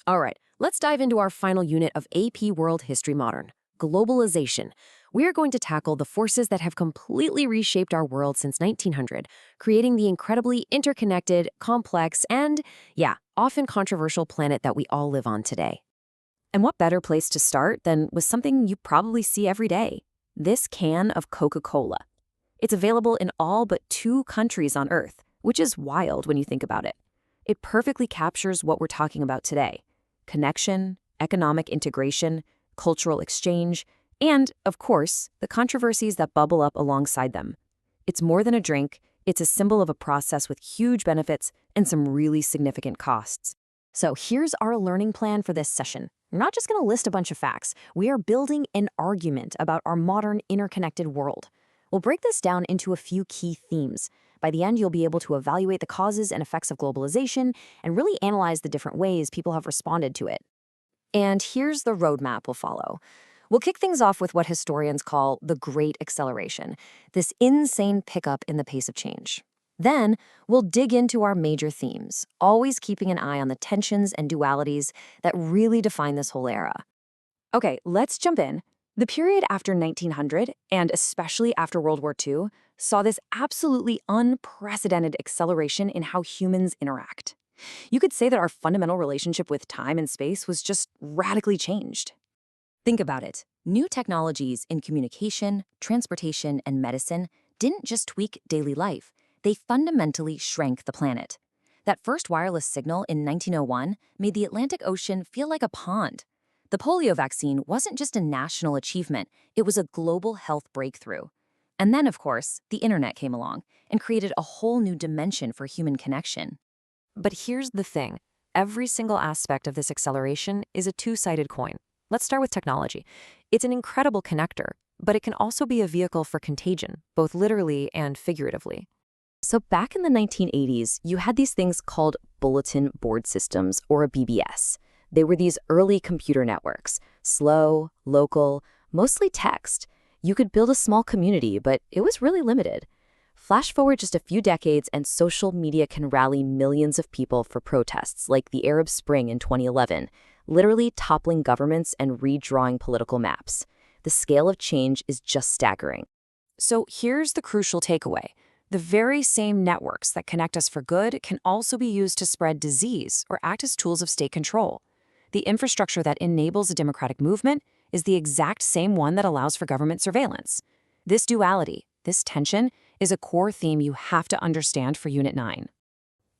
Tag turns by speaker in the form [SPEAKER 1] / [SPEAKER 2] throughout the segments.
[SPEAKER 1] All right, let's dive into our final unit of AP World History Modern, globalization. We are going to tackle the forces that have completely reshaped our world since 1900, creating the incredibly interconnected, complex, and, yeah, often controversial planet that we all live on today. And what better place to start than with something you probably see every day? This can of Coca-Cola. It's available in all but 2 countries on Earth, which is wild when you think about it. It perfectly captures what we're talking about today: connection, economic integration, cultural exchange, and, of course, the controversies that bubble up alongside them. It's more than a drink, it's a symbol of a process with huge benefits and some really significant costs. So here's our learning plan for this session. We're not just going to list a bunch of facts. We are building an argument about our modern interconnected world. We'll break this down into a few key themes. By the end, you'll be able to evaluate the causes and effects of globalization and really analyze the different ways people have responded to it. And here's the roadmap we'll follow. We'll kick things off with what historians call the Great Acceleration, this insane pickup in the pace of change. Then, we'll dig into our major themes, always keeping an eye on the tensions and dualities that really define this whole era. Okay, let's jump in. The period after 1900, and especially after World War II, saw this absolutely unprecedented acceleration in how humans interact. You could say that our fundamental relationship with time and space was just radically changed. Think about it. New technologies in communication, transportation, and medicine didn't just tweak daily life, they fundamentally shrank the planet. That first wireless signal in 1901 made the Atlantic Ocean feel like a pond. The polio vaccine wasn't just a national achievement, it was a global health breakthrough. And then, of course, the internet came along and created a whole new dimension for human connection. But here's the thing. Every single aspect of this acceleration is a two-sided coin. Let's start with technology. It's an incredible connector, but it can also be a vehicle for contagion, both literally and figuratively. So back in the 1980s, you had these things called bulletin board systems, or a BBS. They were these early computer networks, slow, local, mostly text. You could build a small community, but it was really limited. Flash forward just a few decades and social media can rally millions of people for protests like the Arab Spring in 2011, literally toppling governments and redrawing political maps. The scale of change is just staggering. So here's the crucial takeaway. The very same networks that connect us for good can also be used to spread disease or act as tools of state control. The infrastructure that enables a democratic movement is the exact same one that allows for government surveillance. This duality, this tension, is a core theme you have to understand for Unit 9.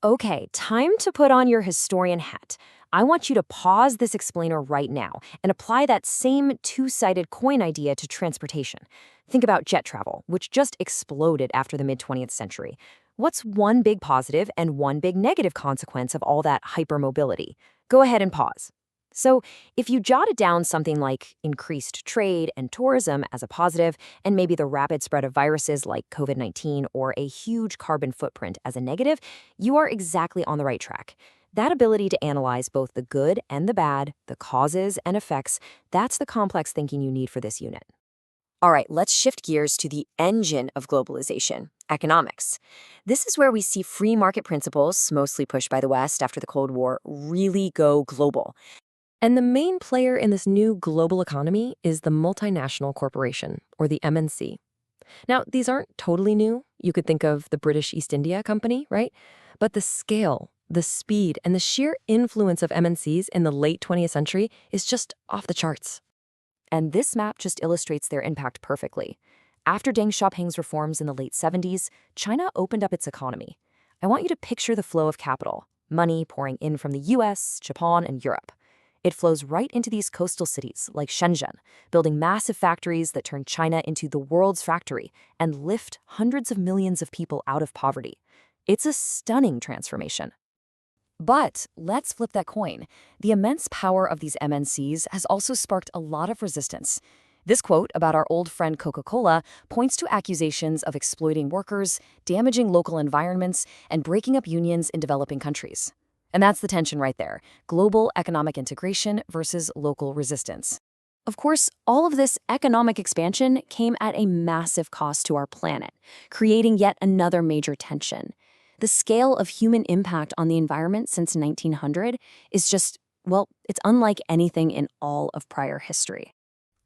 [SPEAKER 1] Okay, time to put on your historian hat. I want you to pause this explainer right now and apply that same two-sided coin idea to transportation. Think about jet travel, which just exploded after the mid-20th century. What's one big positive and one big negative consequence of all that hypermobility? Go ahead and pause. So, if you jotted down something like increased trade and tourism as a positive, and maybe the rapid spread of viruses like COVID-19 or a huge carbon footprint as a negative, you are exactly on the right track. That ability to analyze both the good and the bad, the causes and effects, that's the complex thinking you need for this unit. All right, let's shift gears to the engine of globalization, economics. This is where we see free market principles, mostly pushed by the West after the Cold War, really go global. And the main player in this new global economy is the multinational corporation, or the MNC. Now, these aren't totally new. You could think of the British East India Company, right? But the scale, the speed, and the sheer influence of MNCs in the late 20th century is just off the charts. And this map just illustrates their impact perfectly. After Deng Xiaoping's reforms in the late 70s, China opened up its economy. I want you to picture the flow of capital, money pouring in from the US, Japan, and Europe. It flows right into these coastal cities like Shenzhen, building massive factories that turn China into the world's factory and lift hundreds of millions of people out of poverty. It's a stunning transformation. But let's flip that coin. The immense power of these MNCs has also sparked a lot of resistance. This quote about our old friend Coca-Cola points to accusations of exploiting workers, damaging local environments, and breaking up unions in developing countries. And that's the tension right there, global economic integration versus local resistance. Of course, all of this economic expansion came at a massive cost to our planet, creating yet another major tension. The scale of human impact on the environment since 1900 is just Well, it's unlike anything in all of prior history.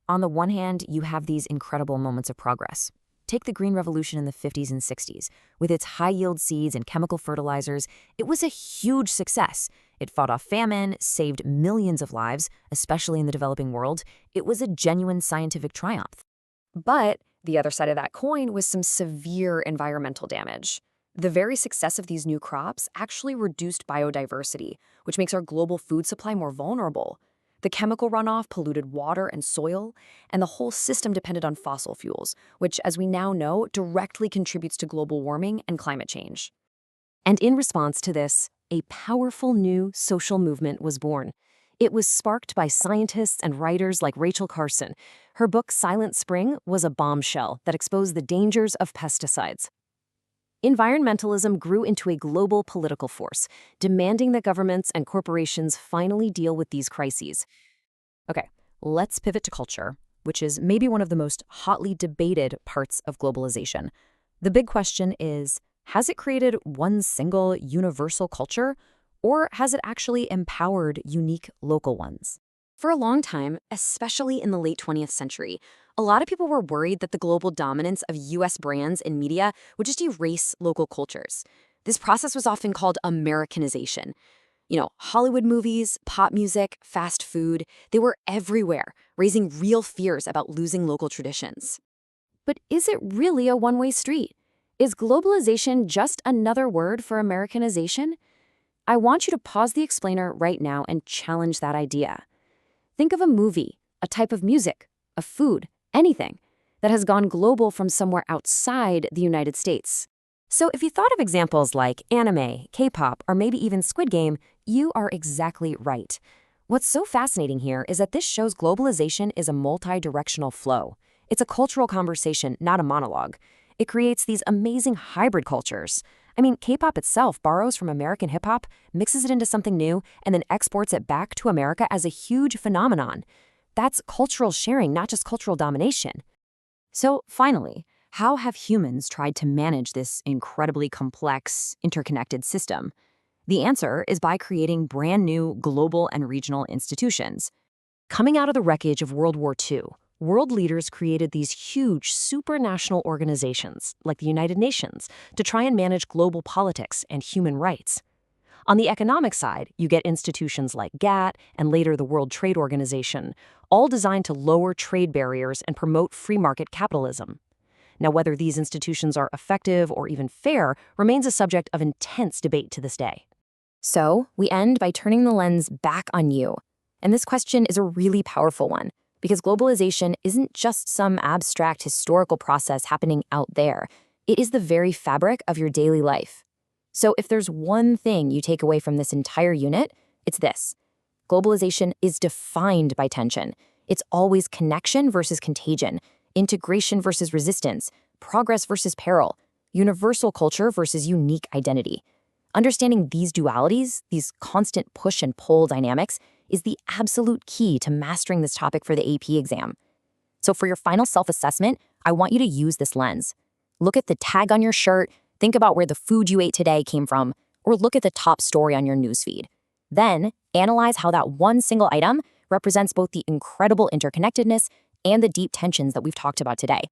[SPEAKER 1] On the one hand, you have these incredible moments of progress. Take the Green Revolution in the 50s and 60s. With its high-yield seeds and chemical fertilizers, it was a huge success. It fought off famine, saved millions of lives, especially in the developing world. It was a genuine scientific triumph. But the other side of that coin was some severe environmental damage. The very success of these new crops actually reduced biodiversity, which makes our global food supply more vulnerable. The chemical runoff polluted water and soil, and the whole system depended on fossil fuels, which, as we now know, directly contributes to global warming and climate change. And in response to this, a powerful new social movement was born. It was sparked by scientists and writers like Rachel Carson. Her book Silent Spring was a bombshell that exposed the dangers of pesticides. Environmentalism grew into a global political force, demanding that governments and corporations finally deal with these crises. Okay, let's pivot to culture, which is maybe one of the most hotly debated parts of globalization. The big question is, has it created one single universal culture, or has it actually empowered unique local ones? For a long time, especially in the late 20th century, a lot of people were worried that the global dominance of US brands and media would just erase local cultures. This process was often called Americanization. Hollywood movies, pop music, fast food, they were everywhere, raising real fears about losing local traditions. But is it really a one-way street? Is globalization just another word for Americanization? I want you to pause the explainer right now and challenge that idea. Think of a movie, a type of music, a food, anything that has gone global from somewhere outside the United States. So if you thought of examples like anime, K-pop, or maybe even Squid Game, you are exactly right. What's so fascinating here is that this shows globalization is a multi-directional flow. It's a cultural conversation, not a monologue. It creates these amazing hybrid cultures. I mean, K-pop itself borrows from American hip-hop, mixes it into something new, and then exports it back to America as a huge phenomenon. That's cultural sharing, not just cultural domination. So finally, how have humans tried to manage this incredibly complex, interconnected system? The answer is by creating brand new global and regional institutions. Coming out of the wreckage of World War II, world leaders created these huge supranational organizations, like the United Nations, to try and manage global politics and human rights. On the economic side, you get institutions like GATT and later the World Trade Organization, all designed to lower trade barriers and promote free market capitalism. Now, whether these institutions are effective or even fair remains a subject of intense debate to this day. So, we end by turning the lens back on you. And this question is a really powerful one, because globalization isn't just some abstract historical process happening out there. It is the very fabric of your daily life. So if there's one thing you take away from this entire unit, it's this. Globalization is defined by tension. It's always connection versus contagion, integration versus resistance, progress versus peril, universal culture versus unique identity. Understanding these dualities, these constant push and pull dynamics, is the absolute key to mastering this topic for the AP exam. So for your final self-assessment, I want you to use this lens. Look at the tag on your shirt, think about where the food you ate today came from, or look at the top story on your newsfeed. Then, analyze how that one single item represents both the incredible interconnectedness and the deep tensions that we've talked about today.